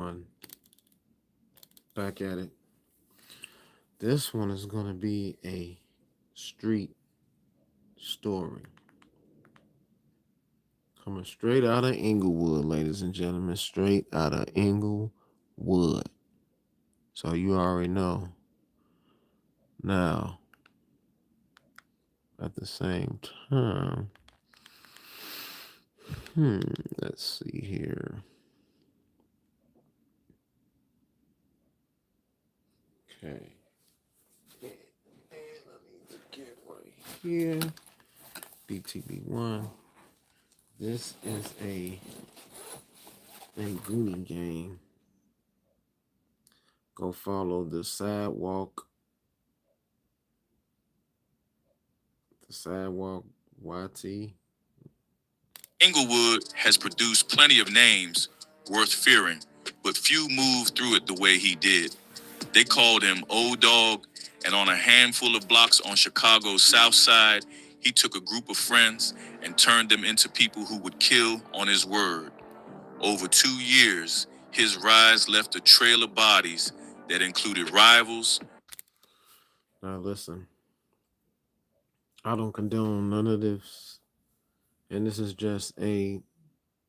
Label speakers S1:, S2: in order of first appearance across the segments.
S1: One back at it. This one is going to be a street story coming straight out of Inglewood, ladies and gentlemen, straight out of Inglewood. So you already know. Now, at the same time, hmm, let's see here. Okay. And I need to get right here. BTB1. This is a Goonie game. Go follow the sidewalk YT.
S2: Inglewood has produced plenty of names worth fearing, but few moved through it the way he did. They called him Old Dog, and on a handful of blocks on Chicago's South Side, he took a group of friends and turned them into people who would kill on his word. Over 2 years, his rise left a trail of bodies that included rivals.
S1: Now listen, I don't condone none of this, and this is just a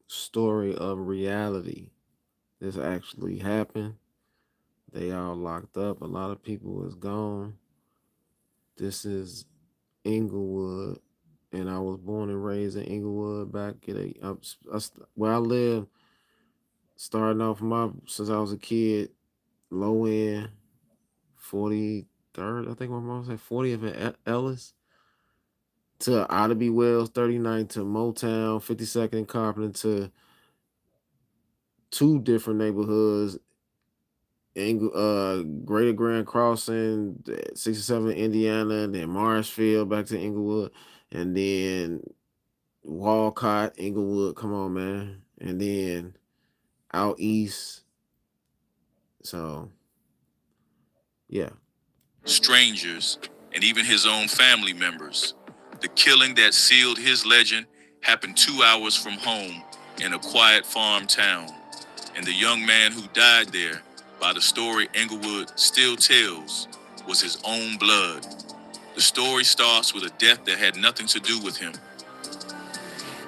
S1: story of reality. This actually happened. They all locked up. A lot of people is gone. This is Inglewood, and I was born and raised in Inglewood back at where I live. Starting off since I was a kid, low end 43rd, I think my mom said 40th at Ellis to Ottaby Wells, 39 to Motown, 52nd and Carpenter to two different neighborhoods, Greater Grand Crossing, 67 Indiana, then Marshfield back to Inglewood, and then Walcott, Inglewood, come on, man. And then out east. So, yeah.
S2: Strangers, and even his own family members. The killing that sealed his legend happened 2 hours from home in a quiet farm town. And the young man who died there, by the story Inglewood still tells, was his own blood. The story starts with a death that had nothing to do with him.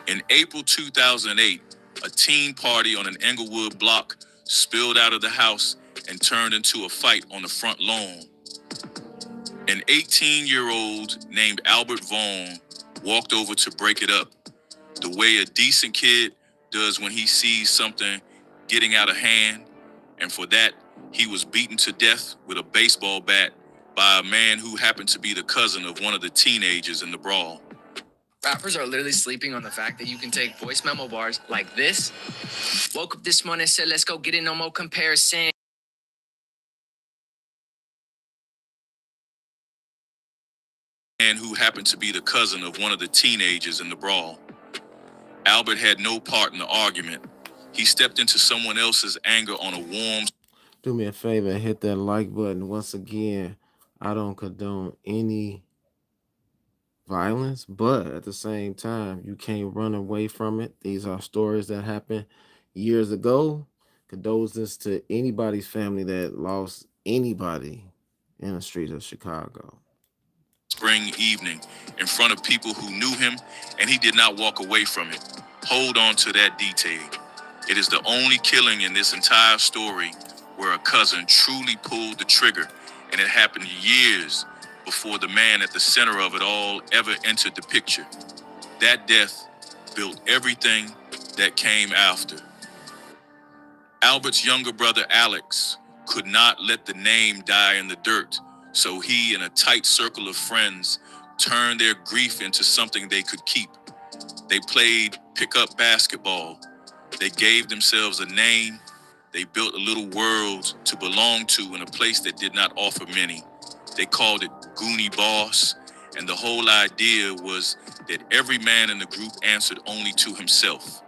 S2: In April 2008, a teen party on an Inglewood block spilled out of the house and turned into a fight on the front lawn. An 18-year-old named Albert Vaughn walked over to break it up, the way a decent kid does when he sees something getting out of hand, and for that, he was beaten to death with a baseball bat by a man who happened to be the cousin of one of the teenagers in the brawl.
S3: Rappers are literally sleeping on the fact that you can take voice memo bars like this. Woke up this morning, said, let's go get it, no more comparison.
S2: Man who happened to be the cousin of one of the teenagers in the brawl. Albert had no part in the argument. He stepped into someone else's anger on a warm...
S1: Do me a favor and hit that like button. Once again, I don't condone any violence, but at the same time, you can't run away from it. These are stories that happened years ago. Condolences to anybody's family that lost anybody in the streets of Chicago.
S2: Spring evening in front of people who knew him, and he did not walk away from it. Hold on to that detail. It is the only killing in this entire story where a cousin truly pulled the trigger, and it happened years before the man at the center of it all ever entered the picture. That death built everything that came after. Albert's younger brother Alex could not let the name die in the dirt, so he and a tight circle of friends turned their grief into something they could keep. They played pickup basketball. They gave themselves a name. They built a little world to belong to in a place that did not offer many. They called it Goonie Boss, and the whole idea was that every man in the group answered only to himself.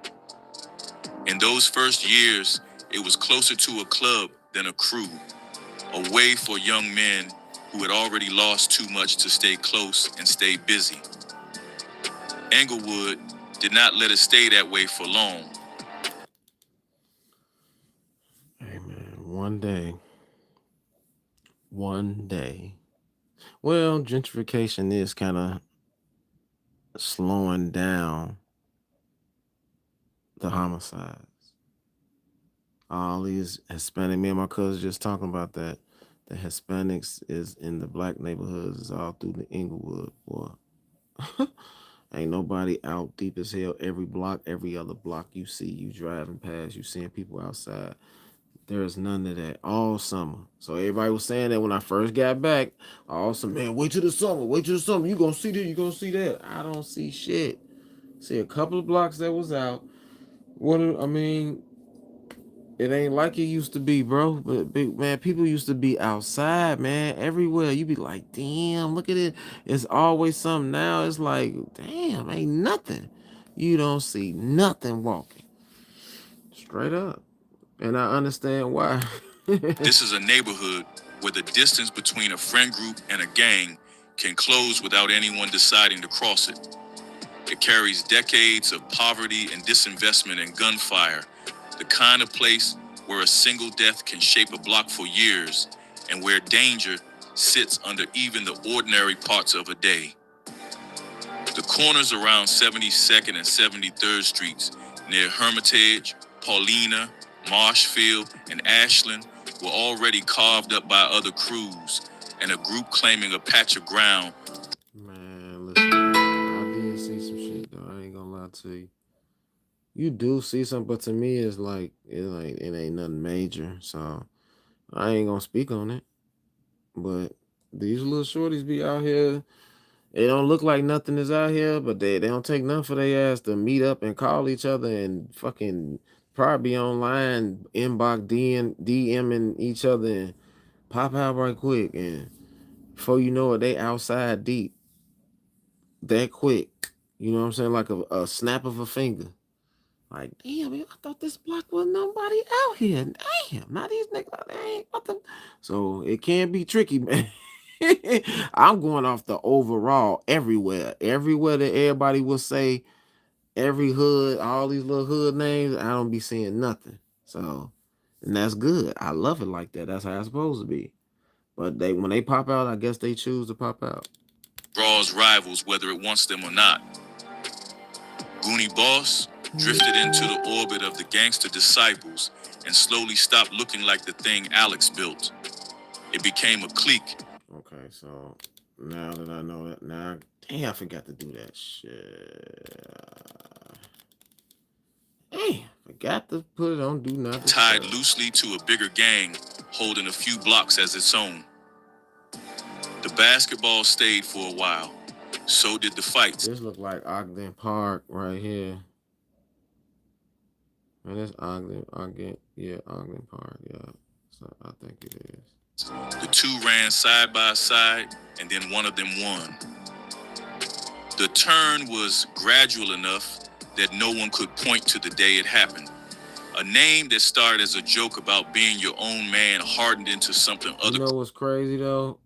S2: In those first years, it was closer to a club than a crew, a way for young men who had already lost too much to stay close and stay busy. Inglewood did not let it stay that way for long.
S1: one day, one day. Well, gentrification is kind of slowing down the homicides. All these Hispanic, me and my cousin just talking about that. The Hispanics is in the black neighborhoods, is all through the Inglewood, boy. Ain't nobody out deep as hell. Every block, every other block you see, you driving past, you seeing people outside. There is none of that all summer. So everybody was saying that when I first got back. All summer, man, wait till the summer, wait till the summer. You gonna see this, you gonna see that. I don't see shit. See a couple of blocks that was out. I mean, it ain't like it used to be, bro. But big man, people used to be outside, man, everywhere. You be like, damn, look at it. It's always something. Now it's like, damn, ain't nothing. You don't see nothing walking. Straight up. And I understand why.
S2: This is a neighborhood where the distance between a friend group and a gang can close without anyone deciding to cross it. It carries decades of poverty and disinvestment and gunfire, the kind of place where a single death can shape a block for years and where danger sits under even the ordinary parts of a day. The corners around 72nd and 73rd Streets near Hermitage, Paulina, Marshfield, and Ashland were already carved up by other crews and a group claiming a patch of ground.
S1: Man, listen, I did see some shit though. I ain't gonna lie to you. You do see something, but to me, it ain't nothing major. So I ain't gonna speak on it. But these little shorties be out here. It don't look like nothing is out here, but they don't take nothing for their ass to meet up and call each other and fucking probably be online, inbox DMing each other and pop out right quick. And before you know it, they outside deep that quick. You know what I'm saying? Like a snap of a finger. Like, damn, man, I thought this block was nobody out here. Damn, now these niggas, they ain't what the. So it can be tricky, man. I'm going off the overall everywhere. Everywhere that everybody will say, every hood, all these little hood names, I don't be seeing nothing. So, and that's good. I love it like that. That's how it's supposed to be. But when they pop out, I guess they choose to pop out.
S2: Draws rivals whether it wants them or not. Goonie Boss drifted into the orbit of the gangster disciples and slowly stopped looking like the thing Alex built. It became a clique.
S1: Okay, so now that I know that, now, damn, I forgot to do that shit. Damn, forgot to put it on Do Not
S2: Tied
S1: Disturb.
S2: loosely to a bigger gang holding a few blocks as its own. The basketball stayed for a while. So did the fights.
S1: This look like Ogden Park right here. Man, that's Ogden Park, yeah. So I think it is.
S2: The two ran side by side, and then one of them won. The turn was gradual enough that no one could point to the day it happened. A name that started as a joke about being your own man hardened into something other.
S1: You know what's crazy though?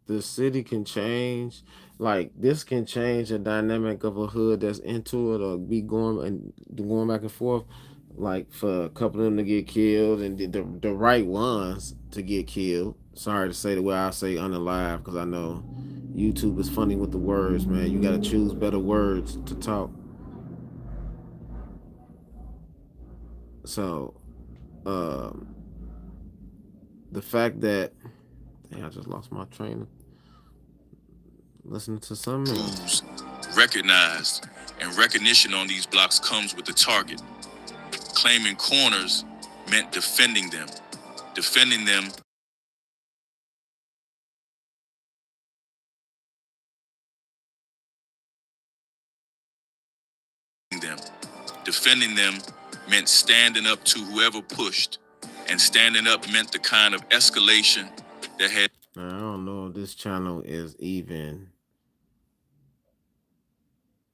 S1: The city can change. Like this can change the dynamic of a hood that's into it or be going back and forth. Like for a couple of them to get killed and the right ones to get killed. Sorry to say the way I say unalive because I know YouTube is funny with the words, man. You gotta choose better words to talk. So, the fact that I just lost my train of listening to something else.
S2: Recognized, and recognition on these blocks comes with the target. Claiming corners meant defending them. Defending them Defending them meant standing up to whoever pushed, and standing up meant the kind of escalation that had.
S1: Now, I don't know if this channel is even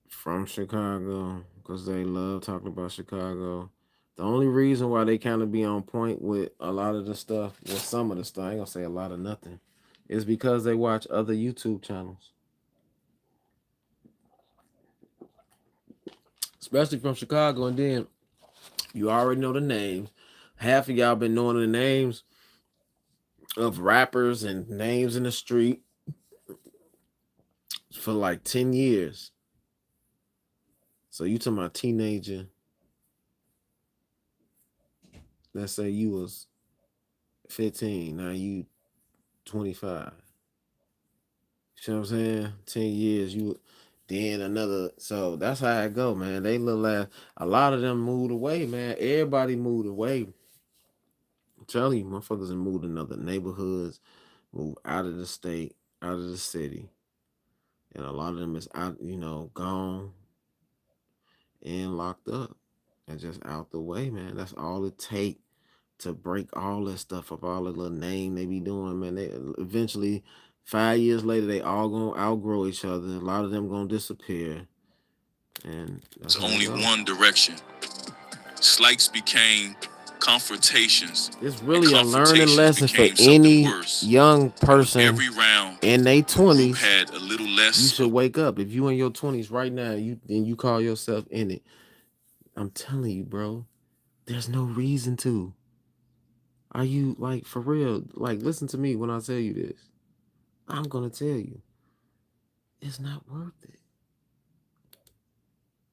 S1: from Chicago because they love talking about Chicago. The only reason why they kind of be on point with a lot of the stuff, well, some of the stuff, I ain't gonna say a lot of nothing, is because they watch other YouTube channels. Especially from Chicago, and then you already know the names. Half of y'all been knowing the names of rappers and names in the street for like 10 years. So you talking about teenager, let's say you was 15, now you 25. You know what I'm saying? 10 years, you then another. So that's how it go, man. They little ass, a lot of them moved away, man. Everybody moved away. I'm telling you, motherfuckers have moved in other neighborhoods, moved out of the state, out of the city. And a lot of them is out, gone and locked up and just out the way, man. That's all it take to break all that stuff up, all the little name they be doing, man. They eventually 5 years later they all gonna outgrow each other. A lot of them gonna disappear. And that's
S2: It's
S1: how it
S2: only
S1: go.
S2: one direction. Slights became confrontations,
S1: It's
S2: and
S1: really a learning
S2: confrontations
S1: lesson for
S2: became something
S1: any
S2: worse.
S1: young
S2: And with
S1: person
S2: every round,
S1: in their
S2: the group
S1: 20s.
S2: had a little
S1: You
S2: less
S1: should
S2: of
S1: wake up. If you in your 20s right now, you call yourself in it. I'm telling you, bro, there's no reason to. Are you like for real? Like, listen to me when I tell you this. I'm gonna tell you, it's not worth it.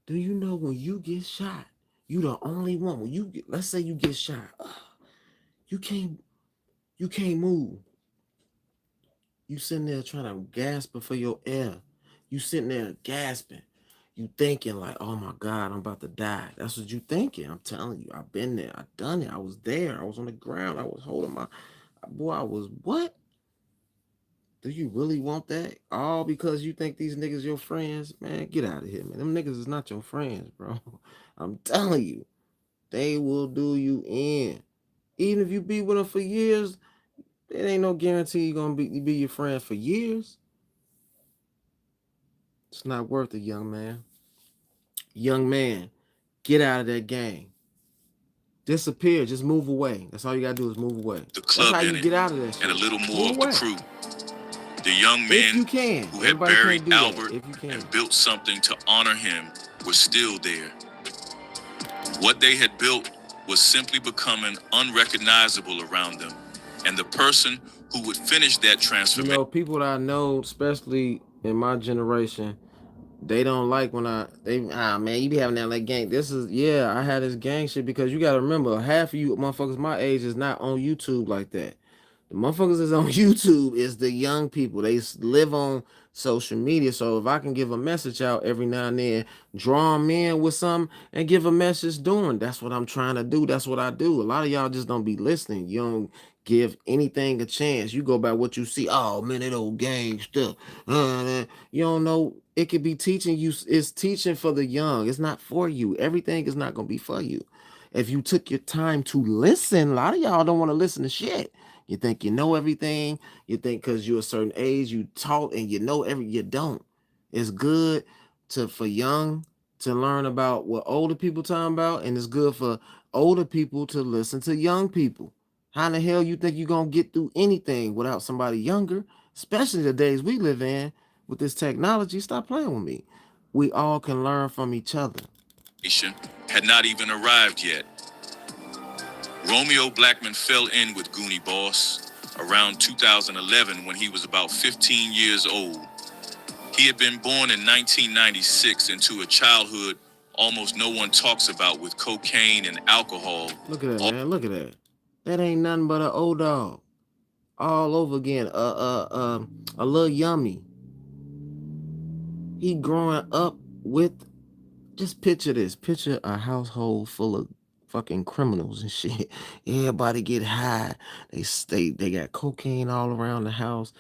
S1: Do you know when you get shot, you the only one. When you get, let's say you get shot, you can't you can't move. You sitting there trying to gasp for your air. You sitting there gasping. You thinking like, oh my God, I'm about to die. That's what you thinking. I'm telling you, I've been there. I done it. I was there. I was on the ground. I was holding my boy. I was what? Do you really want that? All because you think these niggas your friends? Man, get out of here, man. Them niggas is not your friends, bro. I'm telling you, they will do you in. Even if you be with them for years, it ain't no guarantee you gonna be your friend for years. It's not worth it, young man. Young man, get out of that gang. Disappear. Just move away. That's all you gotta do is move away.
S2: the
S1: That's
S2: club
S1: how
S2: in
S1: you
S2: it
S1: get out of that
S2: and a
S1: shit.
S2: little more
S1: Move
S2: of the
S1: away.
S2: crew. The young
S1: If you
S2: men
S1: can.
S2: who had
S1: Everybody
S2: buried
S1: can't do that.
S2: Albert
S1: If you can.
S2: and built something to honor him were still there. What they had built was simply becoming unrecognizable around them. And the person who would finish that transformation
S1: People that I know, especially in my generation, they don't like when man, you be having that like gang. This is I had this gang shit because you gotta remember half of you motherfuckers my age is not on YouTube like that. The motherfuckers is on YouTube is the young people. They live on social media. So if I can give a message out every now and then, draw them in with something and give a message doing. That's what I'm trying to do. That's what I do. A lot of y'all just don't be listening. You don't give anything a chance. You go by what you see. Oh man, that old gang stuff. You don't know. It could be teaching you. It's teaching for the young. It's not for you. Everything is not gonna be for you. If you took your time to listen, a lot of y'all don't want to listen to shit. You think you know everything. You think because you're a certain age, you taught and you know you don't. It's good for young to learn about what older people talking about, and it's good for older people to listen to young people. How in the hell you think you're gonna get through anything without somebody younger? Especially the days we live in with this technology. Stop playing with me. We all can learn from each other.
S2: had not even arrived yet. Romeo Blackman fell in with Goonie Boss around 2011 when he was about 15 years old. He had been born in 1996 into a childhood almost no one talks about with cocaine and alcohol.
S1: Look at that, man. Look at that. That ain't nothing but an old dog. All over again. A little yummy. He growing up with. Just picture this. Picture a household full of fucking criminals and shit. Everybody get high. They got cocaine all around the house,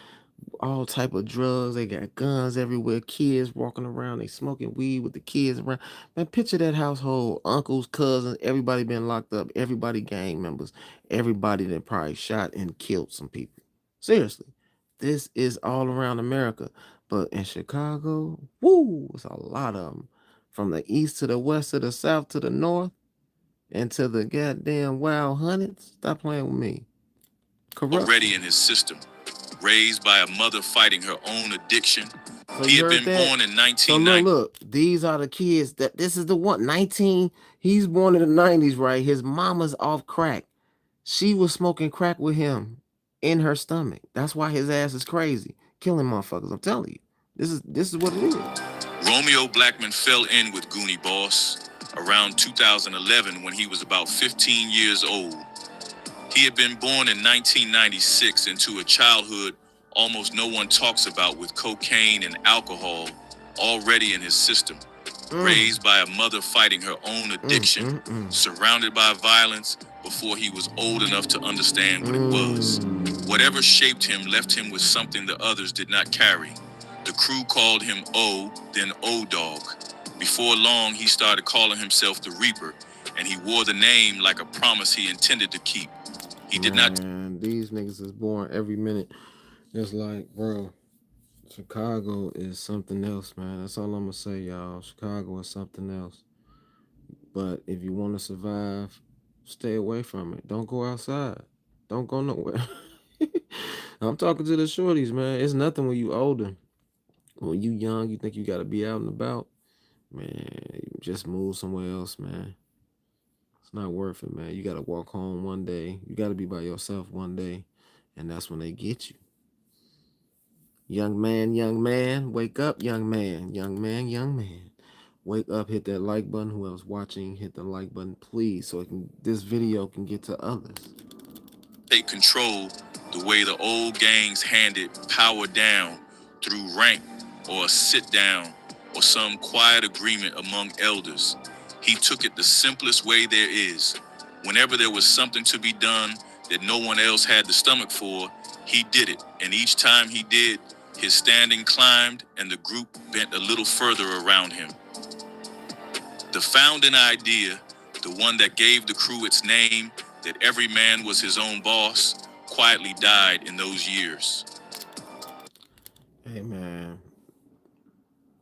S1: all type of drugs. They got guns everywhere. Kids walking around. They smoking weed with the kids around. Man, picture that household. Uncles, cousins, everybody been locked up. Everybody gang members. Everybody that probably shot and killed some people. Seriously. This is all around America. But in Chicago, woo, it's a lot of them. From the east to the west to the south to the north and to the goddamn wild hundreds. Stop playing with me. Corruption.
S2: Already in his system, raised by a mother fighting her own addiction.
S1: So
S2: He
S1: you
S2: had
S1: heard
S2: been
S1: that?
S2: born in
S1: So
S2: 1990.
S1: look, these are the kids that this is the one 19. He's born in the 90s, right? His mama's off crack. She was smoking crack with him. in her stomach. That's why his ass is crazy, killing motherfuckers. I'm telling you, this is what it is.
S2: Romeo Blackman fell in with Goonie Boss around 2011 when he was about 15 years old. He had been born in 1996 into a childhood almost no one talks about, with cocaine and alcohol already in his system. Raised by a mother fighting her own addiction, surrounded by violence before he was old enough to understand what it was. Whatever shaped him left him with something the others did not carry. The crew called him O, then O-Dog. Before long, he started calling himself the Reaper, and he wore the name like a promise he intended to keep. He did not.
S1: Man, these niggas is born every minute. It's like, bro, Chicago is something else, man. That's all I'm gonna say, y'all. Chicago is something else. But if you want to survive, stay away from it. Don't go outside. Don't go nowhere. I'm talking to the shorties, man. It's nothing when you older. When you young, you think you gotta be out and about. Man, just move somewhere else, man. It's not worth it, man. You gotta walk home one day. You gotta be by yourself one day, and that's when they get you. Young man, wake up, young man, young man, young man. Wake up, hit that like button. Whoever's watching, hit the like button, please, so this video can get to others.
S2: Take control the way the old gangs handed power down through rank or a sit down or some quiet agreement among elders. He took it the simplest way there is. Whenever there was something to be done that no one else had the stomach for, he did it. And each time he did, his standing climbed and the group bent a little further around him. The founding idea, the one that gave the crew its name, that every man was his own boss, quietly died in those years.
S1: Hey, man,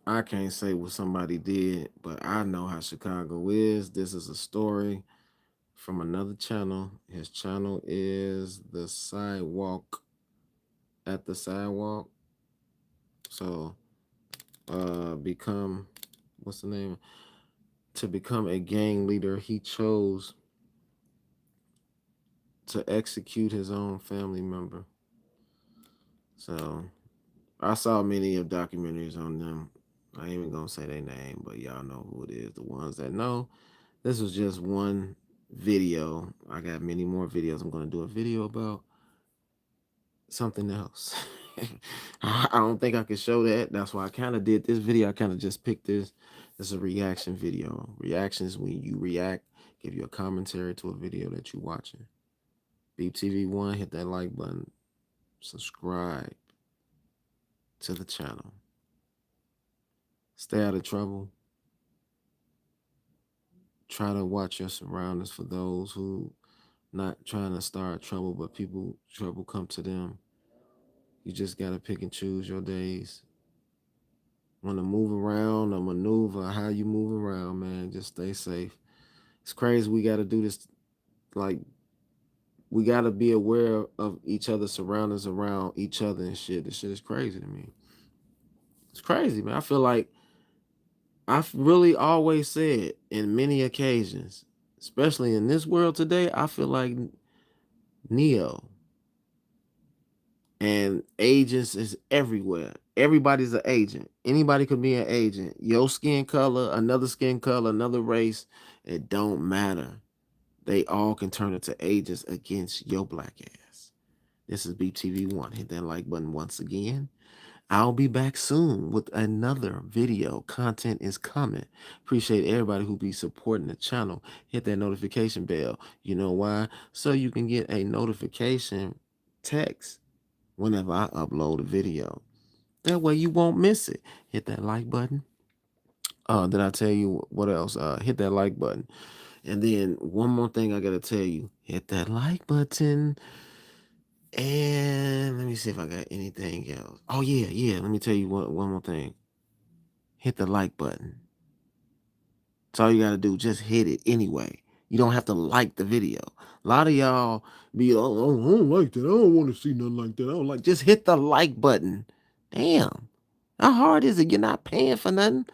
S1: I can't say what somebody did, but I know how Chicago is. This is a story from another channel. His channel is The Sidewalk at the Sidewalk. So, become, what's the name? To become a gang leader, he chose to execute his own family member. So, I saw many of documentaries on them. I ain't even gonna say their name, but y'all know who it is. The ones that know, this was just one video. I got many more videos. I'm gonna do a video about something else. I don't think I can show that. That's why I kind of did this video. I kind of just picked this. This is a reaction video. Reactions when you react, give you a commentary to a video that you're watching. Beep TV1, hit that like button. Subscribe to the channel. Stay out of trouble. Try to watch your surroundings for those who not trying to start trouble, but trouble come to them. You just gotta pick and choose your days. Want to move around or maneuver, how you move around, man. Just stay safe. It's crazy. We gotta do this. Like, we gotta be aware of each other's surroundings around each other and shit. This shit is crazy to me. It's crazy, man. I feel like I've really always said in many occasions, especially in this world today, I feel like Neo and agents is everywhere. Everybody's an agent. Anybody could be an agent. Your skin color, another race, it don't matter. They all can turn into agents against your black ass. This is BTV1. Hit that like button once again. I'll be back soon with another video. Content is coming. Appreciate everybody who be supporting the channel. Hit that notification bell. You know why? So you can get a notification text whenever I upload a video. That way you won't miss it. Hit that like button. Did I tell you what else? Hit that like button. And then one more thing I gotta tell you. Hit that like button. And let me see if I got anything else. Oh yeah. Let me tell you one more thing. Hit the like button. That's all you gotta do. Just hit it anyway. You don't have to like the video. A lot of y'all be, oh, I don't like that. I don't want to see nothing like that. I don't like. Just hit the like button. Damn. How hard is it? You're not paying for nothing.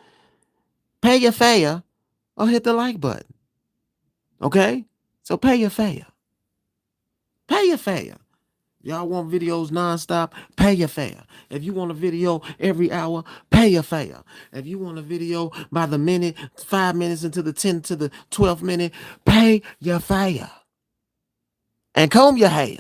S1: Pay your fare or hit the like button. Okay? So pay your fare. Pay your fare. Y'all want videos nonstop? Pay your fare. If you want a video every hour, pay your fare. If you want a video by the minute, 5 minutes into the 10 to the 12th minute, pay your fare. And comb your hair.